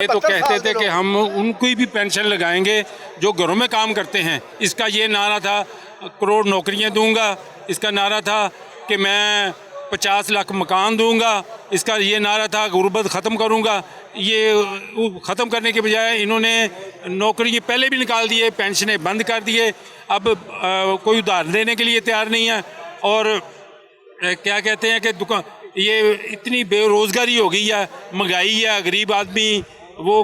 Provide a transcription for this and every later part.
ये तो कहते थे कि हम उनको भी पेंशन लगाएंगे जो घरों में काम करते हैं। इसका ये नारा था करोड़ नौकरियां दूंगा, इसका नारा था कि मैं 50 लाख मकान दूंगा, इसका ये नारा था गुर्बत ख़त्म करूंगा। ये ख़त्म करने के बजाय इन्होंने नौकरी पहले भी निकाल दिए, पेंशनें बंद कर दिए। अब कोई उधार देने के लिए तैयार नहीं है। और क्या कहते हैं कि दुकान ये इतनी बेरोज़गारी हो गई है, महंगाई है, गरीब आदमी वो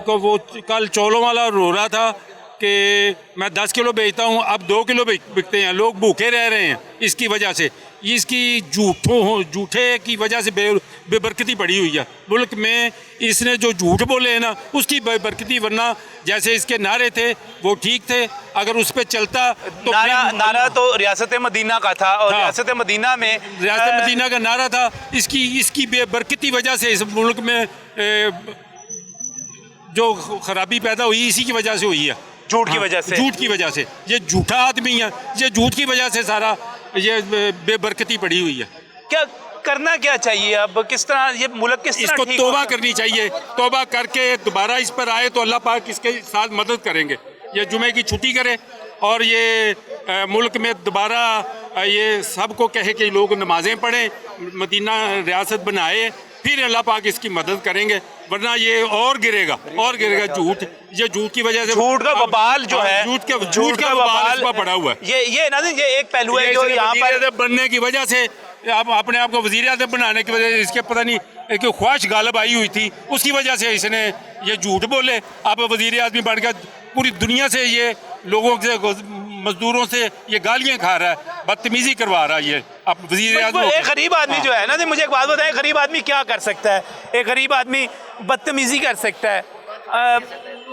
कल चौलों वाला रो रहा था कि मैं 10 किलो बेचता हूँ, अब 2 किलो बिकते हैं। लोग भूखे रह रहे हैं इसकी वजह से। इसकी झूठे की वजह से बेबरकती पड़ी हुई है मुल्क में। इसने जो झूठ बोले हैं ना उसकी बेबरकती, वरना जैसे इसके नारे थे वो ठीक थे। अगर उस पर चलता तो नारा तो रियासत मदीना का था। और रियासत मदीना में रियासत मदीना का नारा था। इसकी बेबरकती वजह से इस मुल्क में जो खराबी पैदा हुई इसी की वजह से हुई है। झूठ की वजह से, झूठ की वजह से। ये झूठा आदमी है, ये झूठ की वजह से सारा ये बेबरकती पड़ी हुई है। क्या करना क्या चाहिए अब? किस तरह ये मुल्क किस तरह इसको तौबा करनी चाहिए। तौबा करके दोबारा इस पर आए तो अल्लाह पाक इसके साथ मदद करेंगे। ये जुमे की छुट्टी करे और ये मुल्क में दोबारा ये सबको कहे कि लोग नमाजें पढ़ें, मदीना रियासत बनाए, फिर अल्लाह पाक इसकी मदद करेंगे। वरना ये और गिरेगा। ये झूठ की वजह से, झूठ का बवाल जो है, झूठ का बवाल इस पर पड़ा हुआ है। ये ना ये एक पहलू है जो यहाँ पर बनने की वजह से, आप अपने आप को वज़ीर आज़म बनाने की वजह से इसके पता नहीं एक ख्वाहिश गालब आई हुई थी, उसकी वजह से इसने ये झूठ बोले। आप वज़ीर आज़म बन कर पूरी दुनिया से ये लोगों से, मजदूरों से ये गालियाँ खा रहा है, बदतमीजी करवा रहा है। ये अब वज़ीर आज़म एक गरीब आदमी जो है ना, मुझे एक बात बताएं, गरीब आदमी क्या कर सकता है? एक गरीब आदमी बदतमीजी कर सकता है,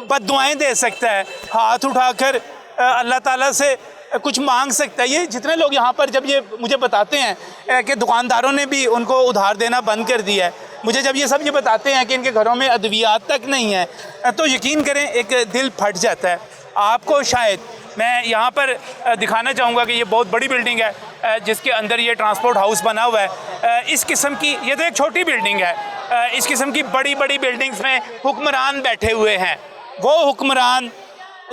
बद्दुआएं दे सकता है, हाथ उठाकर अल्लाह ताला से कुछ मांग सकता है। ये जितने लोग यहाँ पर जब ये मुझे बताते हैं कि दुकानदारों ने भी उनको उधार देना बंद कर दिया है, मुझे जब ये सब ये बताते हैं कि इनके घरों में अद्वियात तक नहीं है, तो यकीन करें एक दिल फट जाता है। आपको शायद मैं यहाँ पर दिखाना चाहूँगा कि ये बहुत बड़ी बिल्डिंग है जिसके अंदर ये ट्रांसपोर्ट हाउस बना हुआ है। इस किस्म की, ये तो एक छोटी बिल्डिंग है, इस किस्म की बड़ी बड़ी बिल्डिंग्स में हुक्मरान बैठे हुए हैं। वो हुक्मरान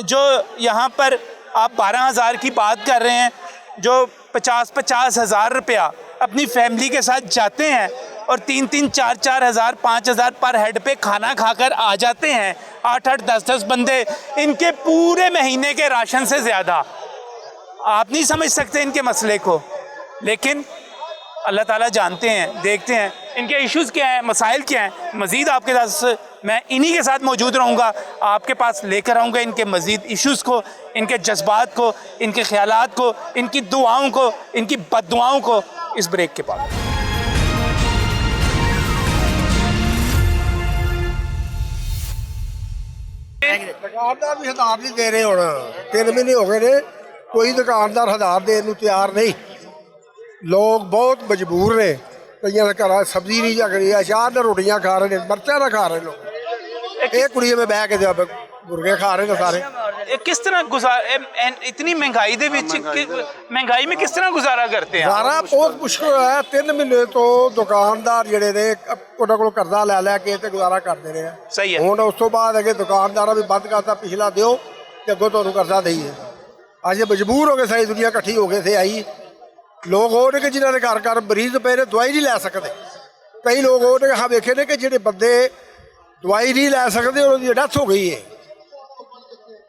जो यहाँ पर आप 12,000 की बात कर रहे हैं, जो 50-50 हज़ार रुपया अपनी फैमिली के साथ जाते हैं और 3-3, 4-4 हज़ार, 5 हज़ार पर हेड पे खाना खाकर आ जाते हैं। 8-8, 10-10 बंदे, इनके पूरे महीने के राशन से ज़्यादा। आप नहीं समझ सकते इनके मसले को, लेकिन अल्लाह ताला जानते हैं, देखते हैं इनके इश्यूज़ क्या हैं, मसाइल क्या हैं। मज़ीद आपके साथ मैं इन्हीं के साथ मौजूद रहूँगा, आपके पास लेकर आऊँगा इनके मज़ीद इश्यूज़ को, इनके जज्बात को, इनके ख्यालात को, इनकी दुआओं को, इनकी बद्दुआओं को, इस ब्रेक के बाद। दुकानदार भी हज़ार नहीं दे रहे। हुण 3 महीने हो गए ने, कोई दुकानदार हज़ार देने को तैयार नहीं। लोग बहुत मजबूर ने। कईयां दे घर सब्जी नहीं जग रही, अचार ने रोटियां खा रहे हैं, मिर्चा ना खा रहे लोग। एक कुड़ी में बह के मुर्गे खा रहे हैं सारे। किस तरह इतनी महंगाई दे विच महंगाई में किस तरह गुजारा करते हैं? गुजारा बहुत मुश्किल है। 3 महीने तो दुकानदार जिहड़े ने उन्हां कोलों कर्जा लै के ते गुजारा करते रहे। सही है। हुण उस तो बाद अगे दुकानदार भी बंद करता, पिछला दिओ ते अगों तुहानूं कर्जा देईए। अज मजबूर हो गए, सारी दुनिया इकट्ठी हो गए थे आई। लोग हो ने कि जिन्हों ने घर मरीज पे ने दवाई नहीं लै सकते। कई लोग हो ने हाँ वेखे ने कि जिहड़े बंदे दवाई नहीं लै सकते उन्होंने डेथ हो गई है।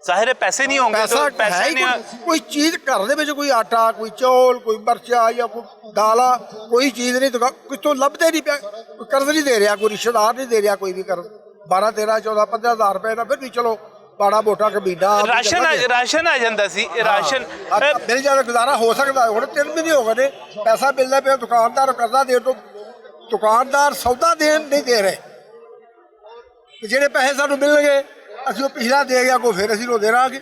ज़ाहिर है पैसे नहीं होंगे, पैसा तो पैसे है नहीं। कोई चीज़ घर दे विच, कोई आटा, कोई चौल, कोई मिर्चा या कोई दाला, कोई चीज़ नहीं तो कितों लभदे नहीं पिया। कोई कर्ज नहीं दे रहा, कोई रिश्तेदार नहीं दे रहा, कोई भी कर्ज 12, 13, 14, 15 हज़ार रुपए ना, फिर भी चलो माड़ा मोटा कमीना राशन आ जाता सी। राशन मिल जाए, गुजारा हो सकता है। हुण 3 महीने हो गए ने, पैसा मिलता पे दुकानदार कर्जा दे तो दुकानदार सौदा नहीं दे रहे। ਜਿਹੜੇ ਪੈਸੇ ਸਾਨੂੰ ਮਿਲਣਗੇ ਅਸੀਂ ਉਹ ਪਿਛਲਾ ਦੇ ਗਿਆ ਕੋ, ਫਿਰ ਅਸੀਂ ਰੋਂਦੇ ਰਹਾਂਗੇ।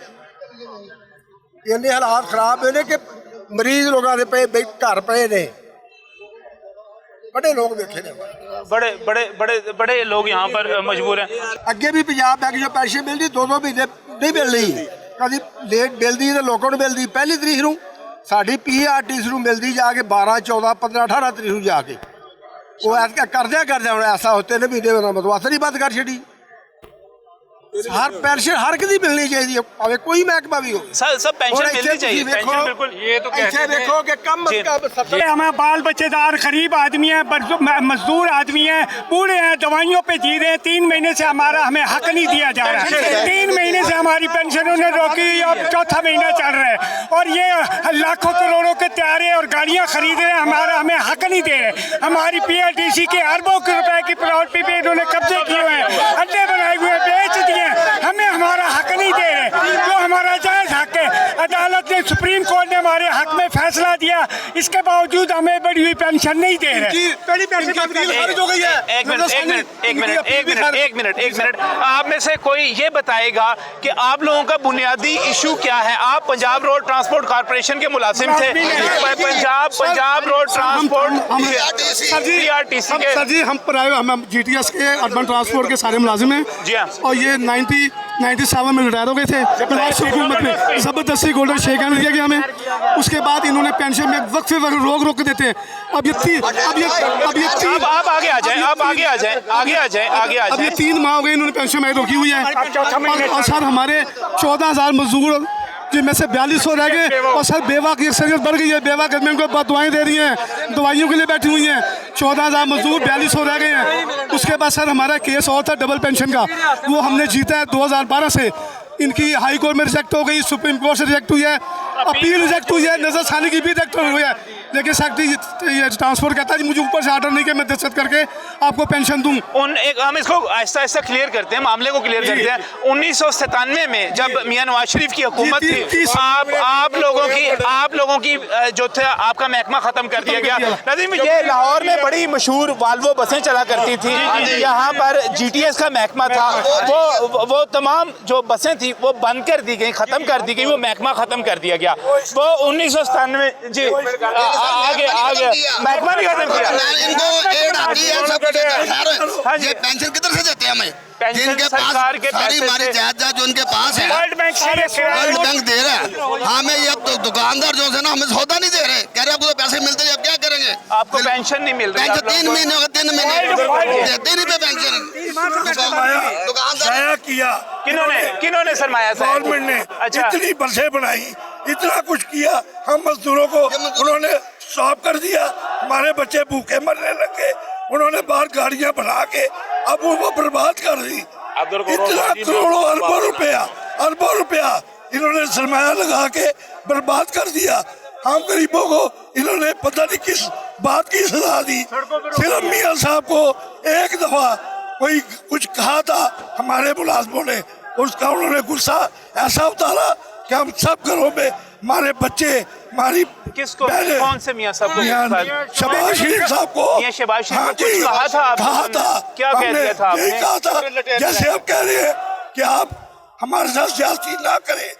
ਇੰਨੇ ਹਾਲਾਤ ਖਰਾਬ ਹੋਏ ਨੇ ਕਿ ਮਰੀਜ਼ ਲੋਕਾਂ ਦੇ ਪਏ ਘਰ ਪਏ ਨੇ। बड़े लोग देखे ने, बड़े बड़े बड़े बड़े लोग यहाँ पर मजबूर हैं। अगे भी पंजाब बैंक जो पैसे मिलती 2-2 महीने नहीं मिल रही, कभी लेट मिलती तो लोगों को मिलती 1 तरीक नूं, साडी PRTC नूं मिलती जाके 12, 14, 15, 18 तरीक नूं जाके। वो करदे हुण ऐसा हो 3 महीने बदवासरी बंद कर छड़ी। ਹਰ ਪੈਨਸ਼ਨ ਹਰ ਕਿਸੇ ਮਿਲਣੀ ਚਾਹੀਦੀ ਹੈ, ਭਾਵੇਂ ਕੋਈ ਮਹਿਕਮਾ ਵੀ ਹੋਵੇ। सब पेंशन मिलनी चाहिए, पेंशन बिल्कुल। ये तो ਇੱਥੇ ਦੇਖੋ कि कम जी। हमें बाल बच्चेदार गरीब आदमी है, मजदूर आदमी है, बूढ़े हैं, दवाइयों पे जी रहे हैं। 3 महीने से हमारा हमें हक नहीं दिया जा रहा है। 3 महीने से हमारी पेंशन उन्होंने रोकी, अब चौथा महीना चल रहा है और ये लाखों करोड़ों के त्यारे और गाड़ियाँ खरीद रहे हैं, हमारा हमें हक नहीं दे रहे। हमारी PLDC के अरबों के रुपए की प्रॉपर्टी पे इन्होंने कब्जे किए हुए हैं, अड्डे बनाए हुए बेच दिए, हमें हमारा हक नहीं दे रहे जो हमारा जायज़ हक है। अदालत ने, सुप्रीम कोर्ट ने हमारे हक में फैसला दिया, इसके बावजूद हमें बढ़ी हुई पेंशन नहीं दे रहे। एक मिनट आप में से कोई ये बताएगा कि आप लोगों का बुनियादी इशू क्या है? आप पंजाब रोड ट्रांसपोर्ट कॉर्पोरेशन के मुलाजिम थे, पंजाब रोड ट्रांसपोर्ट PRTC के। सर जी हम प्राइवेट, हम GTS के अर्बन ट्रांसपोर्ट के सारे मुलाजिम हैं जी हाँ। और ये 97 में रिटायर हो गए थे। हुकूमत में ज़बरदस्ती गोल्डन शेक हैंड दिया गया हमें, उसके बाद इन्होंने पेंशन में वक्त से वक्त रोक देते हैं। अब ये आप आगे आ जाएं, अब ये 3 माह हो गए इन्होंने पेंशन में रोकी हुई है। और सर हमारे 14,000 मजदूर जिनमें से 4200 रह गए और सर बेवा की अक्सरियत बढ़ गई है। बेवा गवर्नमेंट को बहुत दुआएं दे रही हैं, दवाइयों के लिए बैठी हुई हैं। 14,000 मजदूर 4200 रह गए हैं। उसके बाद सर हमारा केस और था डबल पेंशन का, वो हमने जीता है 2012 से। इनकी हाई कोर्ट में रिजेक्ट हो गई, सुप्रीम कोर्ट से रिजेक्ट हुई है, अपील रिजेक्ट हुई है, नजर सानी की भी रिजेक्ट हुई है। लेकिन सेक्रेटरी ये ट्रांसपोर्ट कहता है मुझे ऊपर से आर्डर नहीं कि मैं दस्तखत करके आपको पेंशन दूं। हम इसको आहिस्ता आहिस्ता क्लियर करते हैं, मामले को क्लियर करते हैं। 1997 में जब मियां नवाज शरीफ की हुकूमत थी, आप लोगों की जो थे आपका महकमा खत्म कर दिया गया। नदीम, ये लाहौर में बड़ी मशहूर वाल्वो बसें चला करती थी, यहाँ पर GTS का महकमा था, वो तमाम जो बसें थी वो बंद कर दी गई, खत्म कर दी गई, वो महकमा खत्म कर दिया गया। वो 1997 जी आगे महकमा नहीं खत्म किया। इनको एड आती है, सब कुछ है। ये पेंशन किधर से देते हैं हमें? जिनके पास सारी हमारी जायदाद जो उनके पास है, वर्ल्ड बैंक दे रहा है हमें। ये अब तो दुकानदार जो है ना हमें सौदा नहीं दे रहे, कह रहे आपको तो पैसे मिलते हैं, अब क्या करेंगे? आपको पेंशन नहीं मिल रही? पेंशन 3 महीने हो गए, 3 महीने देते नहीं पे पेंशन। सरमाया किया किन्होंने सरमाया? गवर्नमेंट ने। अच्छा, इतनी बसें बनाई, इतना कुछ किया, हम मजदूरों को उन्होंने स्टॉप कर दिया। हमारे बच्चे भूखे मरने लगे, उन्होंने बाहर गाड़ियां बना के अब वो बर्बाद कर दी। इतना करोड़ों अरबों रुपया इन्होंने सरमाया लगा के बर्बाद कर दिया। हम गरीबों को इन्होंने पता नहीं किस बात की सजा दी। सिर्फ मियां साहब को एक दफा कोई कुछ कहा था हमारे मुलाजमों ने, उसका उन्होंने गुस्सा ऐसा उतारा कि हम सब घरों में हमारे बच्चे, हमारी किसको, कौन से मियां साहब को? शहबाज शरीफ साहब को। मियां शहबाज शरीफ को कुछ कहा था आपने? क्या कह दिया था आपने? कहा था जैसे आप कह रहे हैं कि आप हमारे साथ ज्यादती ना करें।